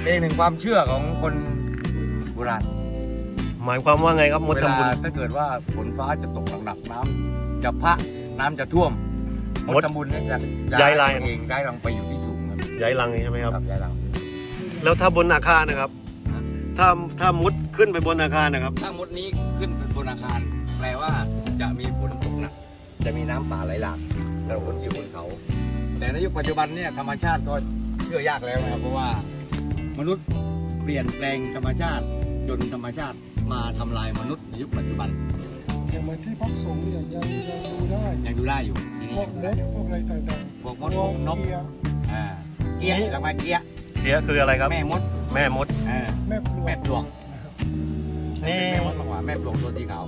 เป็นหนึ่งความเชื่อของคนโบราณ หมายความว่าไงครับมด เว ทำบุญ ลาถ้าเกิดว่าฝนฟ้าจะตกหนักๆน้ำจะพระน้ำจะท่วมมดทำบุญเนี่ยจะย้ายรังเองย้ายรังไปอยู่ที่สูงครับ ย้ายรังใช่ไหมครับ ย้ายรัง แล้วถ้าบนอาคารนะครับ ถ้ามุดขึ้นไปบนอาคารนะครับ ถ้ามดนี้ขึ้นบนอาคารแปลว่าจะมีฝนตกหนักจะมีน้ำป่าไหลหลากแต่ฝนอยู่บนเขา แต่ในยุคปัจจุบันเนี่ยธรรมชาติก็เชื่อยากแล้วนะครับเพราะว่ามนุษย์เปลี่ยนแปลงธรรมชาติจนธรรมชาติมาทำลายมนุษย์ในยุคปัจจุบัน อย่างเหมือนที่พักสงฆ์เนี่ยยังดูได้ ยังดูได้อยู่ที่ พ นี่ วกเล็กพวกอะไรต่าง พวกม ๆ ดพวกนก เกียร์ เกี้ยแล้วมาเกี้ย เกียคืออะไรครับ แม่มด แม่มด แม่ปลว แม่ ก ปลวก นะครับ นี่ แม่มดมากกว่าแม่ปลวกตัวสีขาว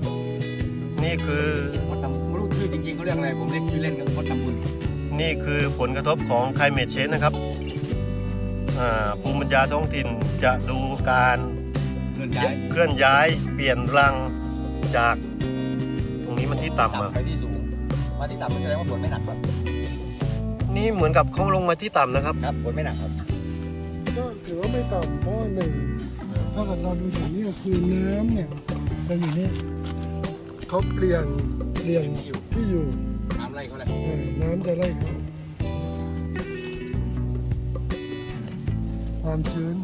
นี่คือ มดทำไม่รู้ชื่อจริงๆเขาเรียกอะไรผมเรียกชื่อเล่นก็มดทำบุญ นี่คือผลกระทบของ climate change นะครับภูมิปัญญาท้องถิ่นจะดูการ เลื่อนย้าย เคลื่อนย้ายเปลี่ยนรังจากตรงนี้มันที่ต่ำอะ ต่ำไปที่สูงมาที่ต่ำไม่แสดงว่าฝนไม่หนักครับ นี่เหมือนกับเขาลงมาที่ต่ำนะครับ ครับฝนไม่หนักครับ ก็ถือว่าไม่ต่ำเพราะว่าหนึ่งถ้าเกิดเราดูอย่างนี้ก็คือน้ำเนี่ยเป็นอย่างนี้เขาเปลี่ยนที่อยู่ น้ำไล่เขาเลย น้ำจะไล่เขาความชื้น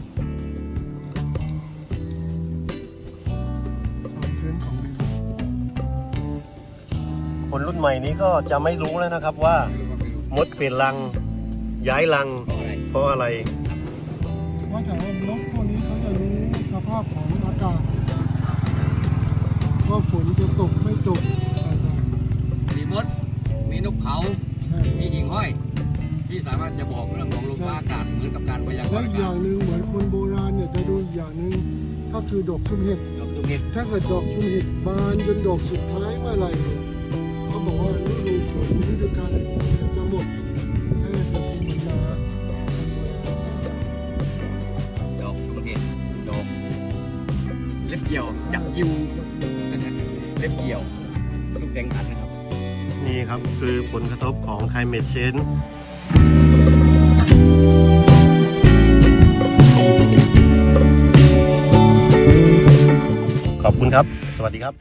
ของดิน คนรุ่นใหม่นี้ก็จะไม่รู้แล้วนะครับว่า ไม่รู้ว่าไม่รู้ มดเปลี่ยนรัง ย้ายรัง เพราะอะไร เพราะอะไร นอกจากว่านกพวกนี้เขาจะรู้สภาพของอากาศว่าฝนจะตกไม่ตกอะไร มีมดมีนกเขา มีหิ่งห้อย ที่สามารถจะบอกเรื่องของลมฟ้าอากาศเหมือนกับการพยาก และ รณ์ อี อาก อย่า าศ งหนึ่งเหมือนคนโบราณเนี่ยจะดูอีกอย่างหนึ่งก็คือดอกชุมเห็ด ดอกสุเห็ด ถ้าเกิดดอกชุมเห็ดบานจนดอกสุดท้ายเมื่อไหร่เนี่ยเขาบอกว่าฤดูฝนฤดูกาลจะหมดแค่จะภูมิปัญญา ดอกสุเห็ดดอกเล็บเกี่ยวจับจิวเล็บเกี่ยวลูกแสงขันนะครับ นี่ครับคือผลกระทบของ climate change ขอบคุณครับ สวัสดีครับ